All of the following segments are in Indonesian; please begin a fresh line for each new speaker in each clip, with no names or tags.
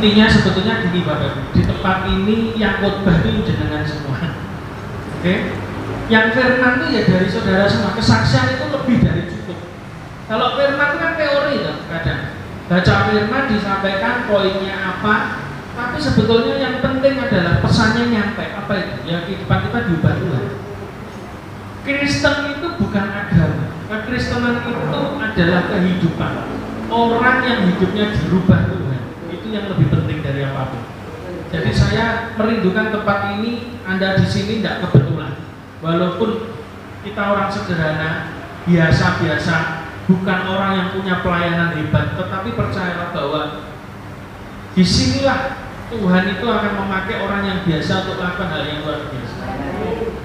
intinya sebetulnya gini Bapak Ibu, di tempat ini yang khotbah itu jenengan semua. Oke? Yang firman itu ya dari saudara semua. Kesaksian itu lebih dari cukup. Kalau firman kan teori loh, kadang baca firman disampaikan poinnya apa, tapi sebetulnya yang penting adalah pesannya nyampe. Apa itu? Ya kehidupan kita diubah Tuhan. Kristen itu bukan agama. Kekristenan itu adalah kehidupan. Orang yang hidupnya dirubah Tuhan, itu yang lebih penting dari apapun. Jadi saya merindukan tempat ini. Anda di sini tidak kebetulan. Walaupun kita orang sederhana, biasa-biasa, bukan orang yang punya pelayanan hebat, tetapi percayalah bahwa disinilah Tuhan itu akan memakai orang yang biasa untuk melakukan hal yang luar biasa.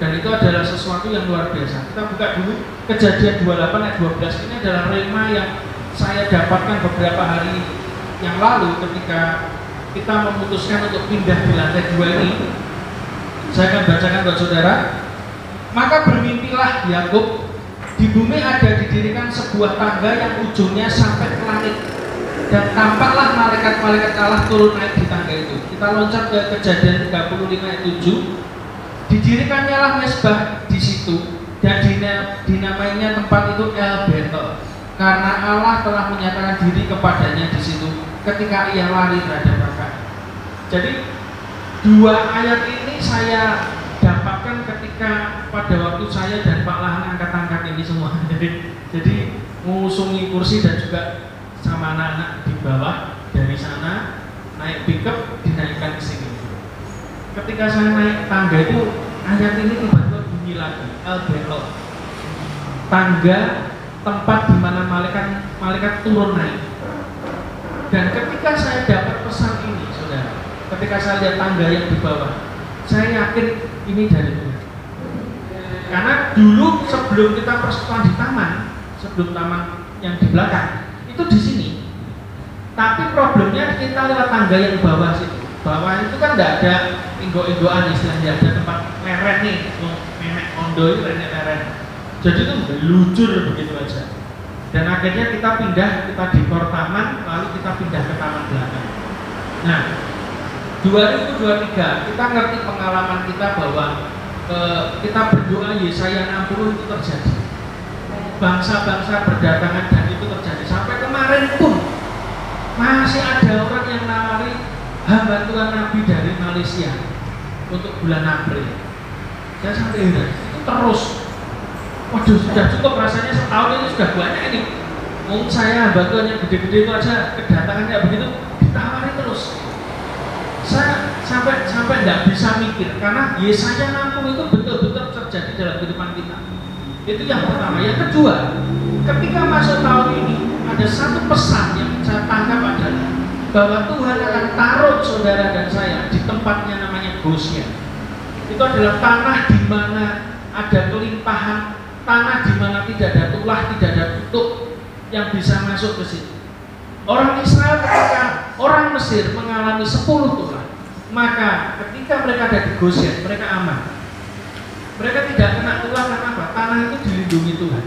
Dan itu adalah sesuatu yang luar biasa. Kita buka dulu Kejadian 28 ayat 12. Ini adalah rema yang saya dapatkan beberapa hari yang lalu ketika kita memutuskan untuk pindah di lantai 2 ini. Saya akan bacakan buat saudara. Maka bermimpilah Yakub, di bumi ada didirikan sebuah tangga yang ujungnya sampai ke langit, dan tampaklah malaikat-malaikat Allah turun naik di tangga itu. Kita loncat ke Kejadian 35 ayat 7. Didirikannya lah mezbah di situ, dan dinamainya tempat itu El Betel, karena Allah telah menyatakan diri kepadanya di situ ketika ia lari terhadap kakak. Jadi dua ayat ini saya dapatkan ketika pada waktu saya dan Pak Lahan angkat-angkat ini semua. Jadi mengusungi kursi dan juga sama anak-anak di bawah dari sana naik pickup dinaikkan ke sini. Ketika saya naik tangga itu ayat ini tiba-tiba bunyi lagi, El Betel, tangga tempat di mana malaikat turun naik. Dan ketika saya dapat pesan ini, saudara, ketika saya lihat tangga yang di bawah, saya yakin ini dari Tuhan. Karena dulu sebelum kita persekutuan di taman, sebelum taman yang di belakang, itu di sini. Tapi problemnya kita lewat tangga yang bawah situ. Bawah itu kan tidak ada indok-indokan istilahnya, ada tempat leren nih, nenek ondo itu leren. Jadi itu meluncur begitu aja. Dan akhirnya kita pindah, kita dekor taman, lalu kita pindah ke taman belakang. Nah, 2023 kita ngerti pengalaman kita bahwa kita berdoa Yesaya 60 itu terjadi. Bangsa-bangsa berdatangan dan itu terjadi. Sampai kemarin pun masih ada orang yang nawari hamba Tuhan Nabi dari Malaysia untuk bulan April. Saya sampai heran, itu terus. Waduh, sudah cukup rasanya setahun ini sudah banyak ini. Mungkin saya hamba Tuhan yang gede-gede itu aja kedatangannya begitu ditawari terus. Saya sampai tidak bisa mikir karena Yesaya 60 itu betul-betul terjadi dalam kehidupan kita. Itu yang pertama. Yang kedua, ketika masuk tahun ini ada satu pesan yang saya tangkap adalah bahwa Tuhan akan taruh saudara dan saya di tempatnya namanya Goshen. Itu adalah tanah di mana ada kelimpahan, tanah di mana tidak ada tulah, tidak ada tutuk yang bisa masuk ke situ. Orang Israel ketika orang Mesir mengalami 10 tulah, maka ketika mereka ada di Goshen, mereka aman. Mereka tidak kena tulah karena apa? Tanah itu dilindungi Tuhan.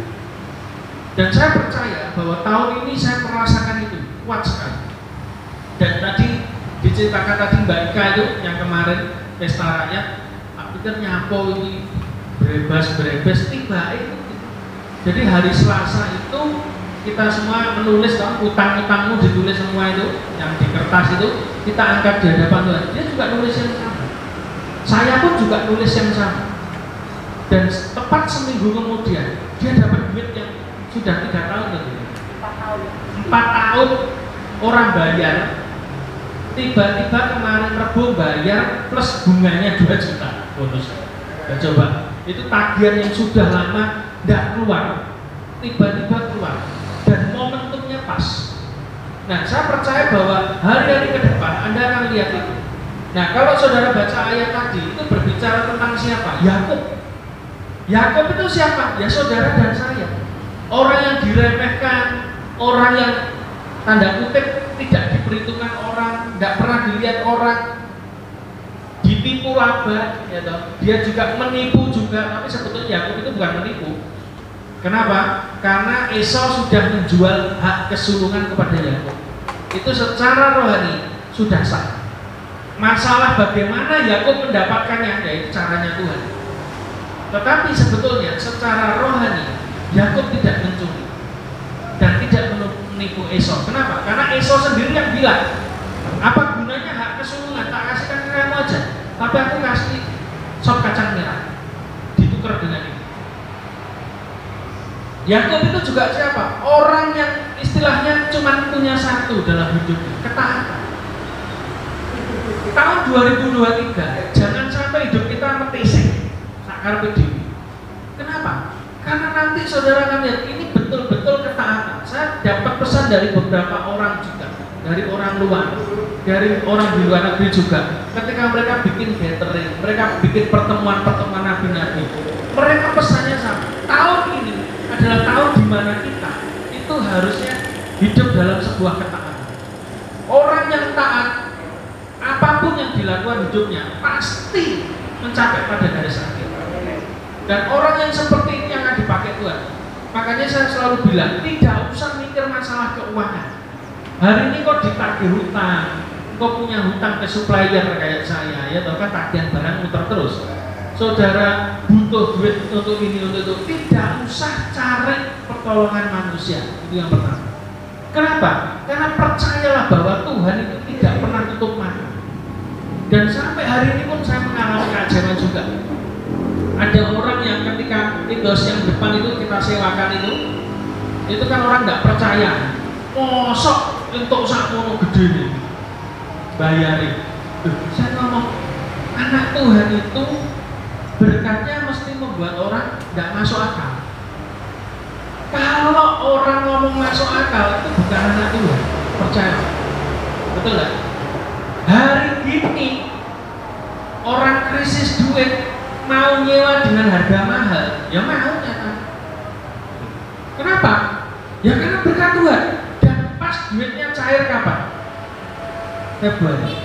Dan saya percaya bahwa tahun ini saya merasakan itu kuat sekali. Dan tadi diceritakan tadi Mbak Ika itu yang kemarin pesta rakyat, Pak Peter nyapo ini berebas tiba itu. Jadi hari Selasa itu kita semua menulis, utang-utangmu ditulis semua itu yang di kertas itu kita angkat di hadapan Tuhan. Dia juga nulis yang sama. Saya pun juga nulis yang sama. Dan tepat seminggu kemudian dia dapat duit yang sudah 3 tahun gitu. 4 tahun orang bayar. Tiba-tiba kemarin Rebo bayar plus bunganya 2 juta bonus. Ya, coba, itu tagihan yang sudah lama tidak keluar, tiba-tiba keluar dan momentumnya pas. Nah, saya percaya bahwa hari-hari ke depan Anda akan lihat itu. Nah, kalau saudara baca ayat tadi itu berbicara tentang siapa? Yakub. Yakub itu siapa? Ya saudara dan saya. Orang yang diremehkan, orang yang tanda kutip tidak diperhitungkan orang, tidak pernah dilihat orang, ditipu laba, ya toh. Dia juga menipu juga, tapi sebetulnya Yakub itu bukan menipu. Kenapa? Karena Esau sudah menjual hak kesulungan kepada Yakub. Itu secara rohani sudah sah. Masalah bagaimana Yakub mendapatkannya, yaitu caranya Tuhan. Tetapi sebetulnya secara rohani Yakub tidak mencuri dan tidak menipu Esau. Kenapa? Karena Esau sendiri yang bilang, apa gunanya hak kesulungan, tak kasihkan ke kamu aja, tapi aku kasih sop kacang merah, ditukar dengan ini. Yakub itu juga siapa? Orang yang istilahnya cuma punya satu dalam hidupnya, ketaatan. Tahun 2023, jangan sampai hidup kita metisik sakar dewi. Kenapa? Karena nanti saudara akan lihat ini betul-betul ketaatan. Saya dapat pesan dari beberapa orang juga, dari orang luar, dari orang di luar negeri juga. Ketika mereka bikin gathering, mereka bikin pertemuan-pertemuan nabi-nabi, mereka pesannya sama. Tahun ini adalah tahun di mana kita itu harusnya hidup dalam sebuah ketaatan. Orang yang taat, apapun yang dilakukan hidupnya pasti mencapai pada garis akhir. Dan orang yang seperti ini yang akan dipakai Tuhan. Makanya saya selalu bilang, tidak usah mikir masalah keuangan. Hari ini kok ditagih hutang, kok punya hutang ke supplier kayak saya, ya tahu kan tagihan barang muter terus. Saudara butuh duit untuk ini untuk itu, tidak usah cari pertolongan manusia. Itu yang pertama. Kenapa? Karena percayalah bahwa Tuhan itu tidak pernah tutup mata. Dan sampai hari ini pun saya mengalami keajaiban juga. Ada orang yang ketika kios yang depan itu kita sewakan itu kan orang nggak percaya. Mosok untuk sakmono gede nih, bayarin. Saya ngomong, anak Tuhan itu berkatnya mesti membuat orang nggak masuk akal. Kalau orang ngomong masuk akal itu bukan anak Tuhan, percaya? Betul nggak? Hari ini orang krisis duit mau nyewa dengan harga mahal, ya maunya kan? Kenapa? Ya karena berkat Tuhan. Dan pas duitnya cair kapan? Februari.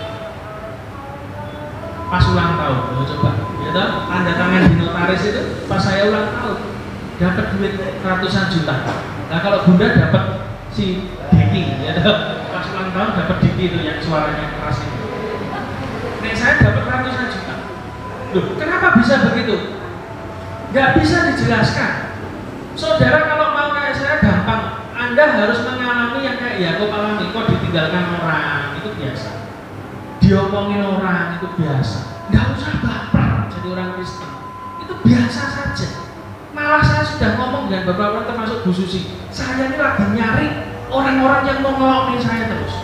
Pas ulang tahun, coba, ya toh, tanda tangan di notaris itu pas saya ulang tahun dapat duit ratusan juta. Nah kalau bunda dapat si Diki, ya toh, pas ulang tahun dapat Diki itu yang suaranya keras itu. Nek saya dapat ratusan juta. Loh, kenapa bisa begitu? Gak bisa dijelaskan. Saudara kalau mau kayak saya gampang. Anda harus mengalami yang kayak Yakub alami. Kok ditinggalkan orang, itu biasa. Diomongin orang, itu biasa. Gak usah baper jadi orang Kristen. Itu biasa saja. Malah saya sudah ngomong dengan beberapa orang termasuk Bu Susi. Saya ini lagi nyari orang-orang yang mau ngelokni saya terus.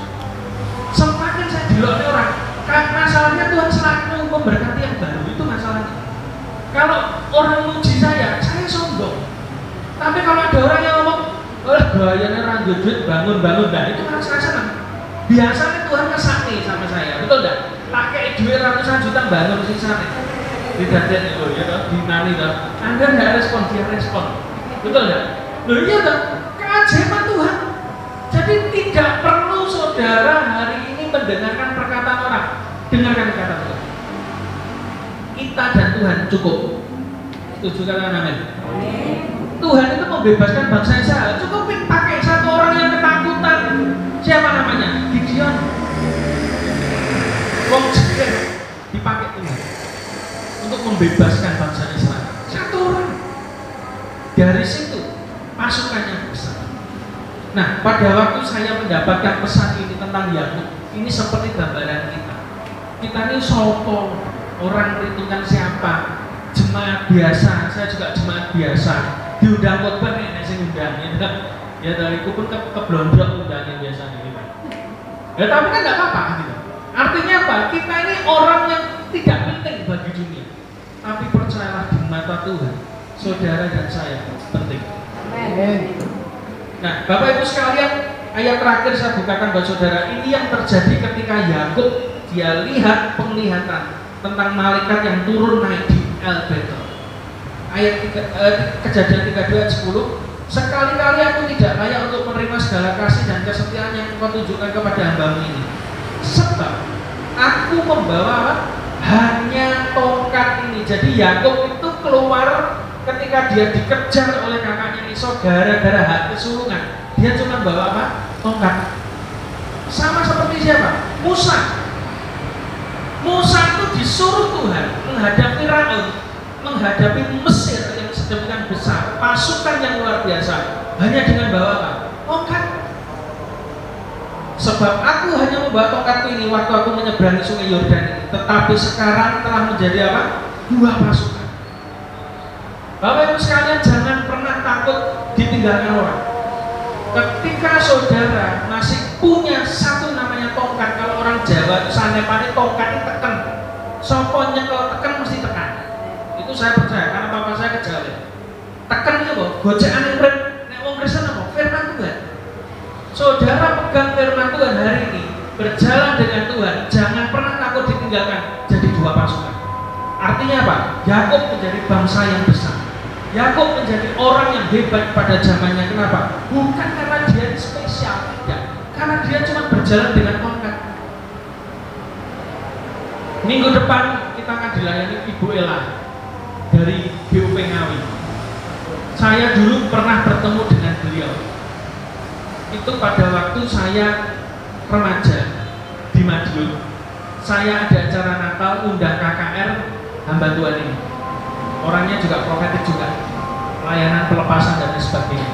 Semakin saya dilokni orang, masalahnya Tuhan selalu memberkati yang baru, itu masalahnya. Kalau orang muji saya sombong. Tapi kalau ada orang yang ngomong, oh gayanya ranjut duit bangun-bangun, nah itu kan saya senang. Biasanya Tuhan kesakti sama saya, betul enggak? Pakai duit ratusan juta bangun sisa nih. Tidak ada itu, ya toh, dinani toh. Anda enggak respon, dia respon. Betul enggak? Loh iya toh, keajaiban Tuhan. Jadi tidak perlu saudara hari ini mendengarkan perkataan orang. Dengarkan kata Tuhan. Kita dan Tuhan cukup. Setuju katakan amin. Tuhan itu membebaskan bangsa Israel. Cukup pakai satu orang yang ketakutan. Siapa namanya? Gideon. Wong jengkel dipakai Tuhan untuk membebaskan bangsa Israel. Satu orang. Dari situ pasukannya besar. Nah, pada waktu saya mendapatkan pesan ini tentang Yakub, ini seperti gambaran kita. Kita ini sopo, orang perhitungan siapa, jemaat biasa, saya juga jemaat biasa. Diundang khotbah nek sing undang ya dari ku pun keblondrok undangnya biasanya gitu. Ya tapi kan enggak apa-apa gitu. Artinya apa? Kita ini orang yang tidak penting bagi dunia. Tapi percayalah di mata Tuhan, saudara dan saya penting. Amin. Nah, Bapak Ibu sekalian, ayat terakhir saya bukakan buat saudara. Ini yang terjadi ketika Yakub dia lihat penglihatan tentang malaikat yang turun naik di El Betel. Ayat Kejadian 32 ayat 10. Sekali-kali aku tidak layak untuk menerima segala kasih dan kesetiaan yang Engkau tunjukkan kepada hamba-Mu ini. Sebab aku membawa hanya tongkat ini. Jadi Yakub itu keluar ketika dia dikejar oleh kakaknya Esau gara-gara hak kesulungan. Dia cuma bawa apa? Tongkat. Sama seperti siapa? Musa. Musa itu disuruh Tuhan menghadapi Firaun, menghadapi Mesir yang sedemikian besar, pasukan yang luar biasa, hanya dengan bawa apa? Tongkat. Sebab aku hanya membawa tongkatku ini waktu aku menyeberangi sungai Yordan ini, tetapi sekarang telah menjadi apa? 2 pasukan. Bapak Ibu sekalian, jangan pernah takut ditinggalkan orang. Ketika saudara masih punya satu namanya tongkat, kalau orang Jawa itu sanepane tongkat itu tekan, soponya kalau tekan mesti tekan. Itu saya percaya karena papa saya kejawen. Tekan itu apa? Gocekan urip nek wong Kristen apa? Firman Tuhan. Saudara pegang firman Tuhan hari ini, berjalan dengan Tuhan, jangan pernah takut ditinggalkan jadi 2 pasukan. Artinya apa? Yakub menjadi bangsa yang besar. Yakub menjadi orang yang hebat pada zamannya. Kenapa? Bukan karena dia spesial, tidak. Karena dia cuma berjalan dengan tongkat. Minggu depan kita akan dilayani Ibu Ella dari BUP Ngawi. Saya dulu pernah bertemu dengan beliau. Itu pada waktu saya remaja di Madiun. Saya ada acara Natal, undang KKR hamba Tuhan ini. Orangnya juga profetik juga, layanan pelepasan dan sebagainya.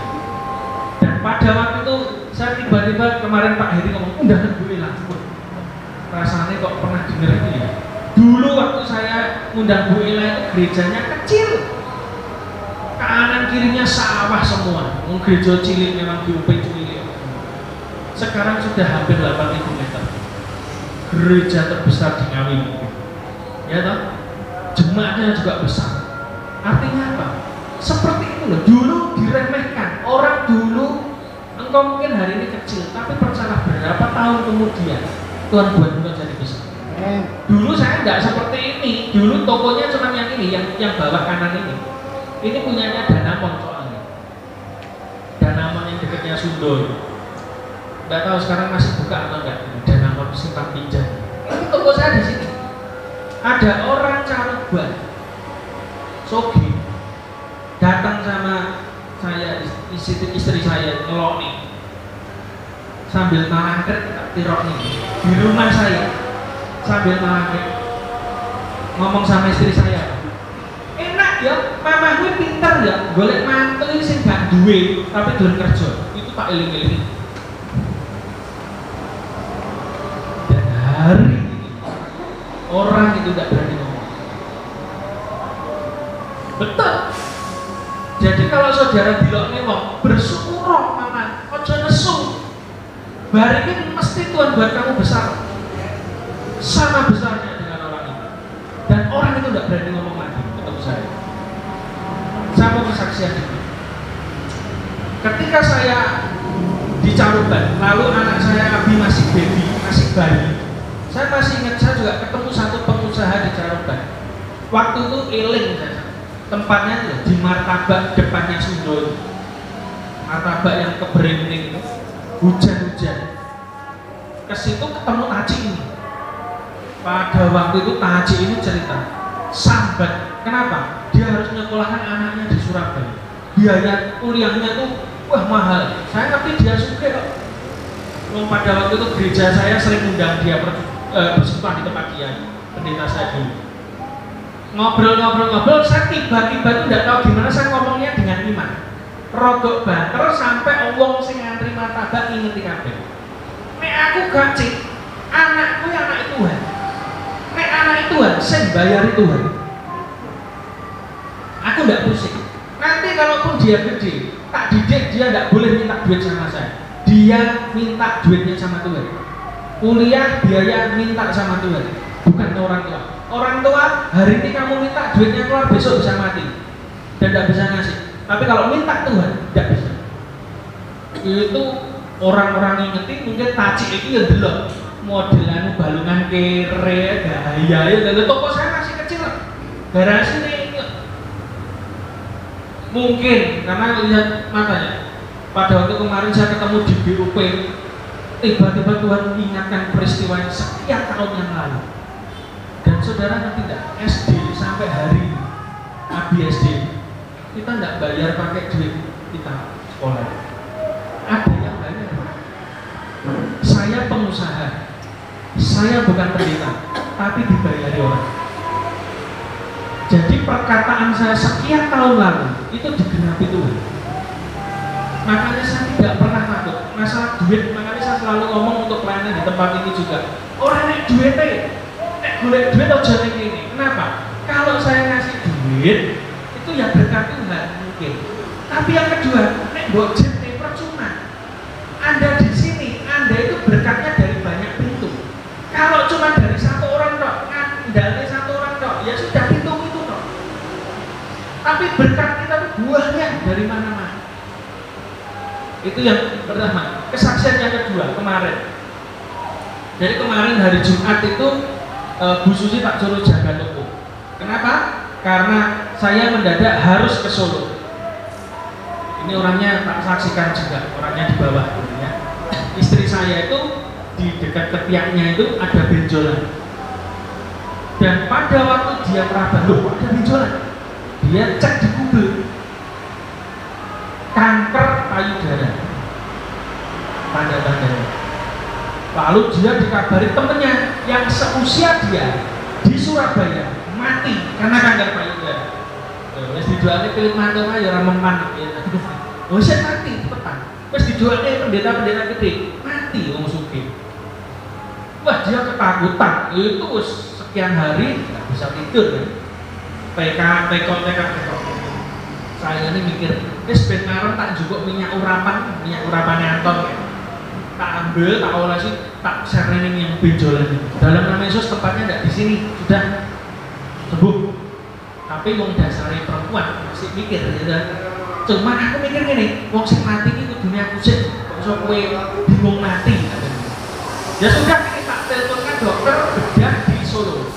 Dan pada waktu itu saya tiba-tiba kemarin Pak Heri ngomong undangan Bu Ella. Rasanya kok pernah dengar ini ya. Dulu waktu saya undang Bu Ella itu gerejanya kecil, kanan kirinya sawah semua. Gereja cilik memang BUP cilik. Sekarang sudah hampir 8.000 meter. Gereja terbesar di Ngawi. Ya toh? Jemaatnya juga besar. Artinya apa? Seperti itu loh. Dulu diremehkan. Orang dulu, engkau mungkin hari ini kecil, tapi percayalah berapa tahun kemudian Tuhan buat engkau jadi besar. Dulu saya tidak seperti ini. Dulu tokonya cuma yang ini, yang bawah kanan ini. Ini punyanya Danamon soalnya. Danamon yang dekatnya Sundol. Tidak tahu sekarang masih buka atau enggak. Danamon simpan pinjam. Itu toko saya di sini. Ada orang Caruban, Sogi, datang sama saya, istri saya ngeloni sambil malangket tirok nih di rumah saya, sambil malangket ngomong sama istri saya, enak ya, mama gue pintar ya, golek mantu ini sih gak duwe tapi dolen kerja. Itu tak eling-eling. Dan hari ini orang itu tidak berani ngomong. Betul. Jadi kalau saudara bilang ngomong, bersyukur mama, ojo nesu. Hari ini mesti Tuhan buat kamu besar, sama besarnya dengan orang itu. Dan orang itu tidak berani ngomong lagi ketemu saya. Saya mau kesaksian ini. Ketika saya di Caruban, lalu anak saya Abi masih baby, masih bayi. Saya masih ingat, saya juga ketemu satu pengusaha di Caruban. Waktu itu eling saya. Tempatnya tuh di martabak depannya Sundol. Martabak yang keberingning, hujan-hujan. Ke situ ketemu Taci ini. Pada waktu itu Taci ini cerita, sambat. Kenapa? Dia harus menyekolahkan anaknya di Surabaya. Biaya kuliahnya tuh wah mahal. Saya ngerti dia suka kok. Pada waktu itu gereja saya sering undang dia bersumpah di tempat dia, pendeta saya dulu. Ngobrol, saya tiba-tiba itu tidak tahu gimana saya ngomongnya dengan iman. Rodok banter sampai wong sing ngantri martabak ingeti kabeh. Nek aku gak cik, anakku ya anak Tuhan. Nek anak Tuhan, saya bayari Tuhan. Aku tidak pusing. Nanti kalaupun dia gede, tak didik, dia tidak boleh minta duit sama saya. Dia minta duitnya sama Tuhan. Kuliah biaya minta sama Tuhan, bukan orang tua. Orang tua hari ini kamu minta duitnya keluar, besok bisa mati dan tidak bisa ngasih. Tapi kalau minta Tuhan tidak bisa. Itu orang-orang ngerti mungkin Taci itu ya delok modelan balungan kere gaya ya. Dan toko saya masih kecil, garasi ini mungkin karena lihat matanya. Pada waktu kemarin saya ketemu di BUP, tiba-tiba Tuhan mengingatkan peristiwa yang sekian tahun yang lalu. Dan saudara ngerti tidak, SD sampai hari Abi SD kita tidak bayar pakai duit kita sekolah. Ada yang bayar. Saya pengusaha, saya bukan pendeta, tapi dibayari orang. Jadi perkataan saya sekian tahun lalu itu digenapi Tuhan. Makanya saya tidak pernah takut masalah duit. Makanya saya selalu ngomong untuk pelayanan di tempat ini juga. Orang nek duit nek golek duit aja ning kene. Kenapa? Kalau saya ngasih duit itu ya berkat Tuhan mungkin. Tapi yang kedua, nek mbok jete percuma. Anda di sini, Anda itu berkatnya dari banyak pintu. Kalau cuma dari satu orang tok, ngandalke satu orang tok, ya sudah pintu itu tok. Tapi berkat kita buahnya dari mana-mana. Itu yang pertama. Kesaksian yang kedua kemarin. Jadi kemarin hari Jumat itu Bu Susi tak suruh jaga toko. Kenapa? Karena saya mendadak harus ke Solo. Ini orangnya tak saksikan juga, orangnya di bawah ya. Istri saya itu di dekat ketiaknya itu ada benjolan. Dan pada waktu dia meraba, loh ada benjolan. Dia cek di Google. Kanker payudara. Tanda-tandanya. Lalu dia dikabari temennya yang seusia dia di Surabaya mati karena kanker payudara. Wes dijualnya kulit mantul aja orang mempan gitu. Wes mati petang. Wes dijualnya pendeta-pendeta gede mati wong sugih. Wah dia ketakutan. Itu sekian hari nggak bisa tidur ya. TK. Saya ini mikir, wes ben marem tak njupuk minyak urapan Anton ya. Tak ambil, tak olesi, tak sharing yang benjolan itu. Dalam nama Yesus tempatnya tidak di sini, sudah sembuh. Tapi wong dasare perempuan masih mikir ya. Cuma aku mikir gini, wong sing mati itu dunia kusik, kok iso kowe bingung mati. Ya sudah ini tak teleponkan dokter bedah di Solo.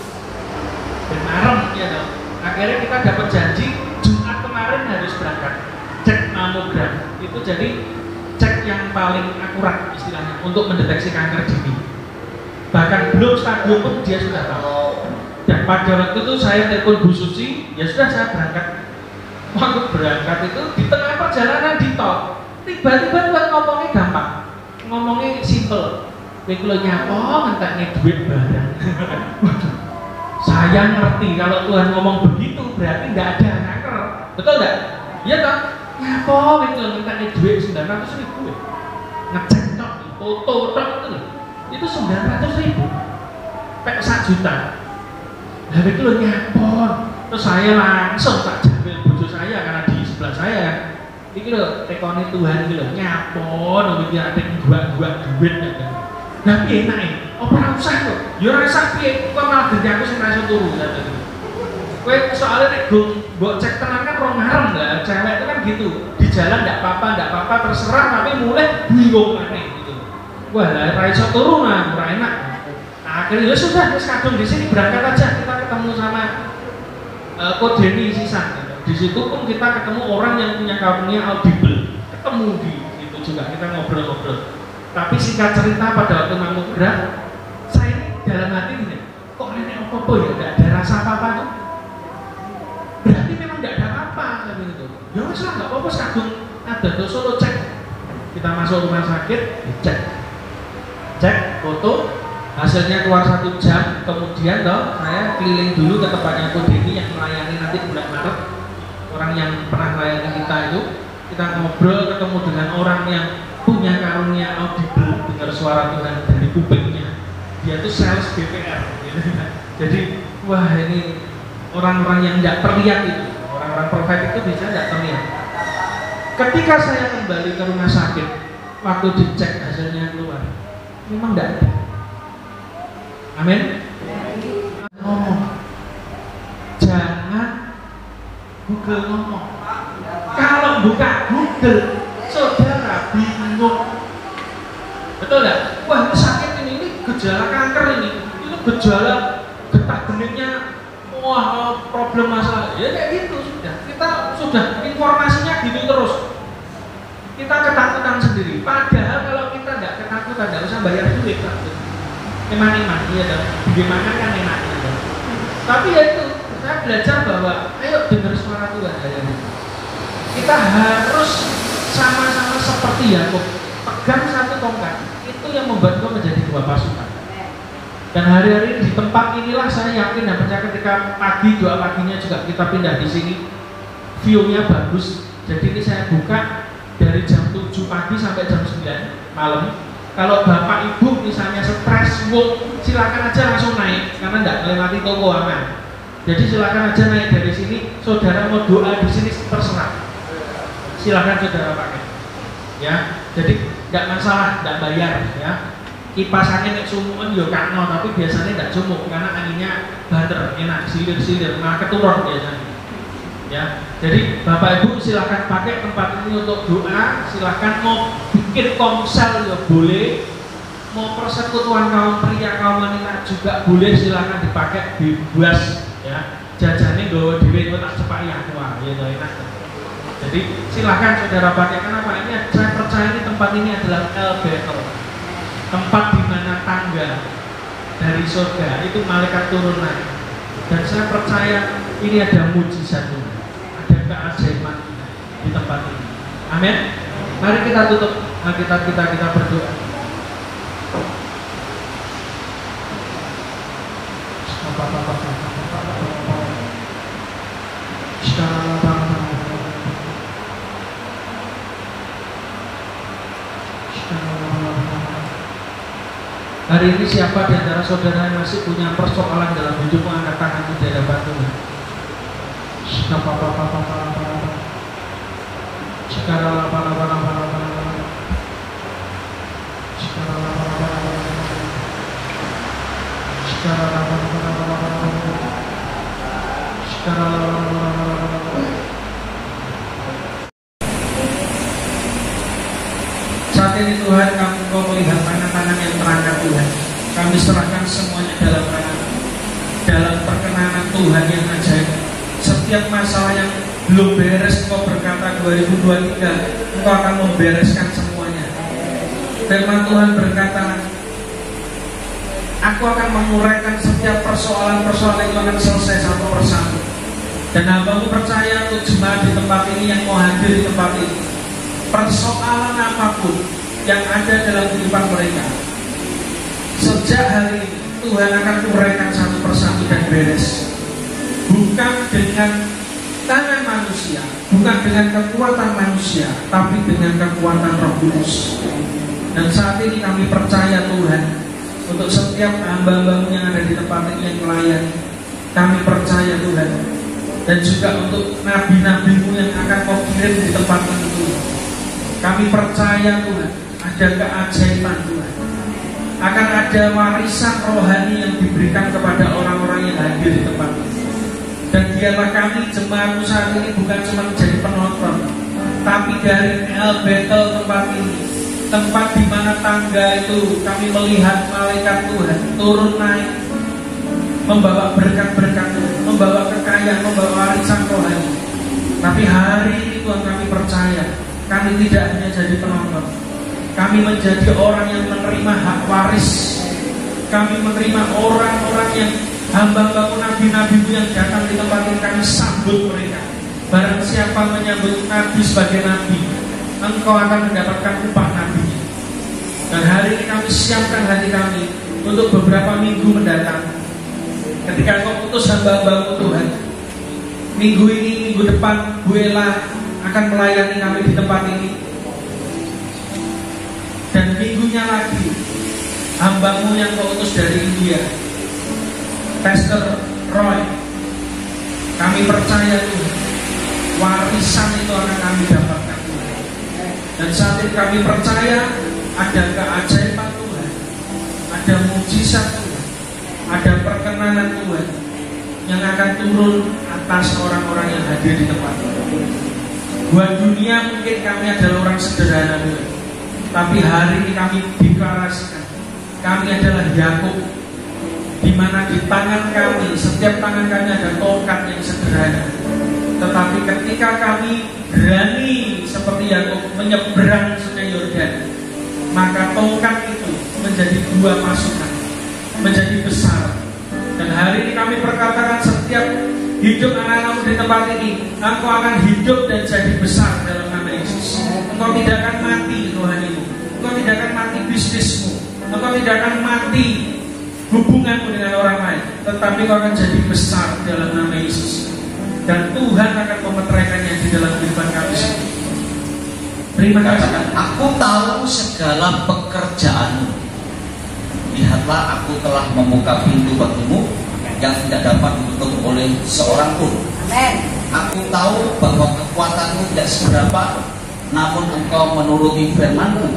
Ben marem ya toh. Akhirnya kita dapat janji Jumat kemarin harus berangkat cek mamogram. Itu jadi cek yang paling akurat istilahnya untuk mendeteksi kanker dini. Bahkan belum stadium pun dia sudah tahu. Dan pada waktu itu saya telepon Bu Susi, ya sudah saya berangkat. Waktu berangkat itu di tengah perjalanan di tol, tiba-tiba Tuhan ngomongnya gampang, ngomongnya simple. Kowe kula nyapa ngentekne duit barang. Waduh. Saya ngerti kalau Tuhan ngomong begitu berarti tidak ada kanker. Betul enggak? Iya toh? Nyapa kowe kula ngentekne duit 900.000. Ngecek tok, foto tok itu 900.000. Pek 1 juta. Nah itu loh nyapon. Terus saya langsung tak jambil bojo saya karena di sebelah saya kan. Ini loh tekoni Tuhan ini loh nyapon. Ini ada gua duit kan. Nah enak ya. Apa usah kok? Ya rasa piye? Kok malah ganti aku sing rasa turu kan. Kowe soalnya nek mbok cek tenan kan rong ngarem lah. Cewek itu kan gitu. Di jalan ndak apa-apa terserah tapi mulai bingung aneh gitu. Wah, lah ra iso turu nah, ora enak. Akhirnya ya sudah, terus kadung di sini berangkat aja kita ketemu sama Kodeni Sisan. Di situ pun kita ketemu orang yang punya karunia audible, ketemu di itu juga kita ngobrol-ngobrol. Tapi singkat cerita pada waktu mamogram, saya ini dalam hati ini, kok nenek apa ya nggak ada rasa apa-apa tuh? Berarti memang nggak ada apa-apa kan gitu. Ya wes lah nggak apa-apa, kadung ada tuh Solo cek. Kita masuk rumah sakit, cek foto. Hasilnya keluar 1 jam, kemudian toh saya keliling dulu ke tempatnya Kodeni yang melayani nanti bulan Maret. Orang yang pernah melayani kita itu, kita ngobrol ketemu dengan orang yang punya karunia audible, dengar suara Tuhan dari kupingnya. Dia tuh sales BPR gitu. Jadi wah ini orang-orang yang tidak terlihat itu, orang-orang profet itu bisa tidak terlihat. Ketika saya kembali ke rumah sakit, waktu dicek hasilnya keluar, memang tidak ada. Amin. Ngomong, jangan Google ngomong. Kalau buka Google, saudara bingung. Betul nggak? Wah ini sakit ini gejala kanker ini gejala getah beningnya, wah problem masalah. Ya kayak gitu sudah. Kita sudah informasinya gitu terus. Kita ketakutan sendiri. Padahal kalau kita nggak ketakutan, nggak usah bayar duit. Eman-eman, iya dong. Bagaimana kan enak gitu. Tapi ya itu, saya belajar bahwa ayo dengar suara Tuhan hari ini. Kita harus sama-sama seperti Yakub, pegang satu tongkat. Itu yang membuat gue menjadi sebuah pasukan. Dan hari-hari di tempat inilah saya yakin dan percaya ketika pagi doa paginya juga kita pindah di sini, view-nya bagus. Jadi ini saya buka dari jam 7 pagi sampai jam 9 malam. Kalau bapak ibu misalnya stres, silakan aja langsung naik karena tidak melewati toko aman. Jadi silakan aja naik dari sini. Saudara mau doa di sini terserah. Silakan saudara pakai. Ya, jadi nggak masalah, nggak bayar. Ya, kipas angin nek sumuken yo kakno, tapi biasanya tidak sumuk karena anginnya banter, enak, silir-silir, malah keturun biasanya. Ya, jadi bapak ibu silakan pakai tempat ini untuk doa. Silakan mau bikin komsel ya boleh, mau persekutuan kaum pria kaum wanita juga boleh, silakan dipakai, bebas. Ya, jajannya gawe dhewe kok tak cepai aku ya enak. Jadi silakan saudara pakai. Kenapa? Ini saya percaya ini tempat ini adalah El Betel, tempat di mana tangga dari surga itu malaikat turun naik. Dan saya percaya ini ada mujizat Tuhan, ada keajaiban di tempat ini. Amin. Mari kita tutup Alkitab kita berdoa. Hari ini siapa di antara saudara yang masih punya persoalan dalam hidupmu, angkat tanganmu di hadapan Tuhan. Saat ini Tuhan, Kau melihat tangan-tangan yang terangkat Tuhan. Kami serahkan semuanya dalam tangan, dalam perkenanan Tuhan yang ajaib. Setiap masalah yang belum beres, Kau berkata 2023 Engkau akan membereskan semuanya. Firman Tuhan berkata, Aku akan menguraikan setiap persoalan-persoalan itu akan selesai satu persatu. Dan hamba-Mu percaya untuk jemaat di tempat ini yang mau hadir di tempat ini, persoalan apapun yang ada dalam kehidupan mereka, sejak hari ini Tuhan akan uraikan satu persatu dan beres. Bukan dengan tangan manusia, bukan dengan kekuatan manusia, tapi dengan kekuatan Roh Kudus. Dan saat ini kami percaya Tuhan, untuk setiap hamba-Hamba-Mu yang ada di tempat ini yang melayani, kami percaya Tuhan. Dan juga untuk nabi-nabi-Mu yang akan Kau kirim di tempat ini Tuhan, kami percaya Tuhan, ada keajaiban Tuhan. Akan ada warisan rohani yang diberikan kepada orang-orang yang hadir di tempat ini. Dan biarlah kami jemaat saat ini bukan cuma menjadi penonton, tapi dari El Betel tempat ini, tempat di mana tangga itu kami melihat malaikat Tuhan turun naik, membawa berkat-berkat Tuhan, membawa kekayaan, membawa warisan rohani. Tapi hari ini Tuhan, kami percaya kami tidak hanya jadi penonton, kami menjadi orang yang menerima hak waris. Kami menerima orang-orang yang hamba-Hamba-Mu, nabi-nabi-Mu yang datang di tempat ini, kami sambut mereka. Barang siapa menyambut nabi sebagai nabi, engkau akan mendapatkan upah nabinya. Dan hari ini kami siapkan hati kami untuk beberapa minggu mendatang, ketika Engkau utus hamba-Hamba-Mu Tuhan. Minggu ini, minggu depan, Bu Ella akan melayani kami di tempat ini. Dan minggunya lagi, hamba-Mu yang Kau utus dari India, Pastor Roy, kami percaya Tuhan, warisan itu akan kami dapatkan Tuhan. Dan saat ini kami percaya ada keajaiban Tuhan, ada mujizat Tuhan, ada perkenanan Tuhan yang akan turun atas orang-orang yang hadir di tempat ini. Buat dunia mungkin kami adalah orang sederhana Tuhan, tapi hari ini kami deklarasikan, kami adalah Yakub, di mana di tangan kami, setiap tangan kami ada tongkat yang sederhana. Tetapi ketika kami berani seperti Yakub menyeberang Sungai Yordan, maka tongkat itu menjadi dua pasukan, menjadi besar. Dan hari ini kami perkatakan setiap hidup anak-anakmu di tempat ini, engkau akan hidup dan jadi besar dalam nama Yesus. Engkau tidak akan mati rohanimu, engkau tidak akan mati bisnismu, Engkau tidak akan mati hubunganmu dengan orang lain, tetapi kau akan jadi besar dalam nama Yesus. Dan Tuhan akan memeteraikannya di dalam kehidupan kami. Terima kasih.
Aku tahu segala pekerjaanmu. Lihatlah, aku telah membuka pintu bagimu yang tidak dapat ditutup oleh seorang pun.
Amen.
Aku tahu bahwa kekuatanmu tidak seberapa, namun engkau menuruti firman-Mu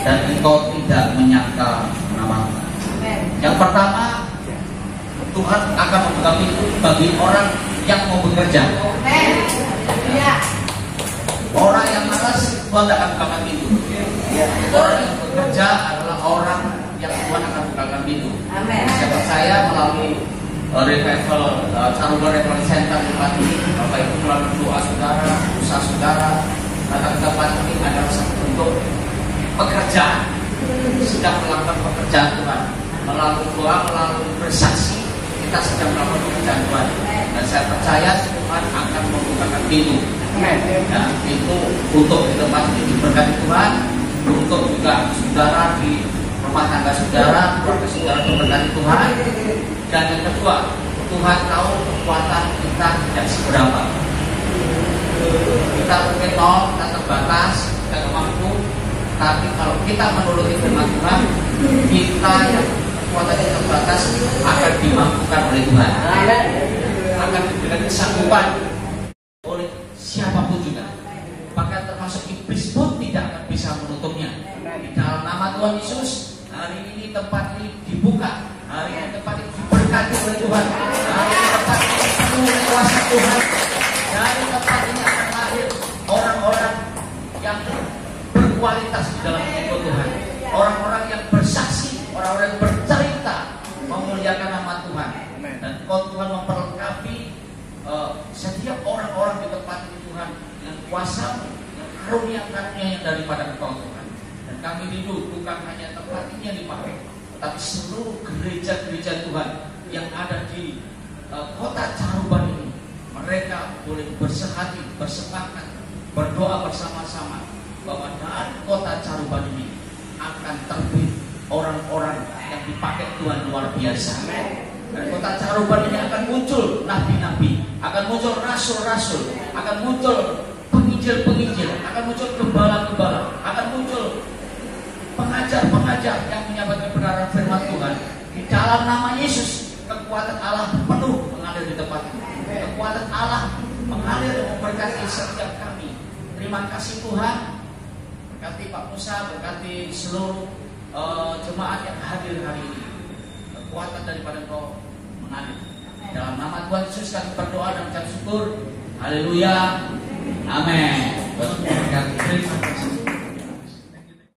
dan engkau tidak menyangkal namamu. Yang pertama, Tuhan akan membuka pintu bagi orang yang mau bekerja. Orang yang malas, Tuhan tidak akan bukakan pintu. Orang yang bekerja adalah orang yang Tuhan akan bukakan pintu. Saya percaya melalui revival Caruban Revival Center di tempat ini, Bapak Ibu melalui doa saudara, usaha saudara, datang ke tempat ini adalah satu bentuk pekerjaan, sedang melakukan pekerjaan Tuhan. Melalui doa, melalui bersaksi, kita sedang melakukan pekerjaan Tuhan. Dan saya percaya Tuhan akan membukakan pintu. Dan itu untuk di tempat ini diberkati Tuhan, untuk juga saudara di rumah tangga saudara, keluarga saudara diberkati Tuhan. Dan yang kedua, Tuhan tahu kekuatan kita tidak seberapa. Kita mungkin nol, kita terbatas, kita tidak mampu. Tapi kalau kita menuruti firman Tuhan, kita yang kekuatannya terbatas akan dimampukan oleh Tuhan. Akan diberikan kesanggupan oleh siapapun juga. Bahkan termasuk iblis pun tidak akan bisa menutupnya. Di dalam nama Tuhan Yesus, hari ini tempat ini dibuka. Hari ini tempat ini diberkati oleh Tuhan. Hari ini tempat ini penuh oleh kuasa Tuhan. Dari tempat ini akan lahir orang-orang yang berkualitas di dalam hidup Tuhan. Orang-orang yang bersaksi, orang-orang yang bercerita memuliakan nama Tuhan. Dan Tuhan memperlengkapi setiap orang-orang di tempat ini Tuhan dengan kuasa, dengan karunia-karunia yang daripada Engkau Tuhan. Dan kami rindu bukan hanya tempat ini yang dipakai, tapi seluruh gereja-gereja Tuhan yang ada di kota Caruban ini, mereka boleh bersehati, bersepakat, berdoa bersama-sama bahwa dari kota Caruban ini akan terbit orang-orang yang dipakai Tuhan luar biasa. Dan kota Caruban ini akan muncul nabi-nabi, akan muncul rasul-rasul, akan muncul penginjil-penginjil, akan muncul gembala-gembala, akan muncul pengajar-pengajar yang menyampaikan kebenaran firman Tuhan. Di dalam nama Yesus, kekuatan Allah penuh mengalir di tempat ini. Kekuatan Allah mengalir dan memberkati setiap kami. Terima kasih Tuhan. Berkati Pak Musa, berkati seluruh jemaat yang hadir hari ini. Kekuatan daripada Engkau mengalir. Dalam nama Tuhan Yesus kami berdoa dan mengucap syukur. Haleluya. Amin. Terima kasih.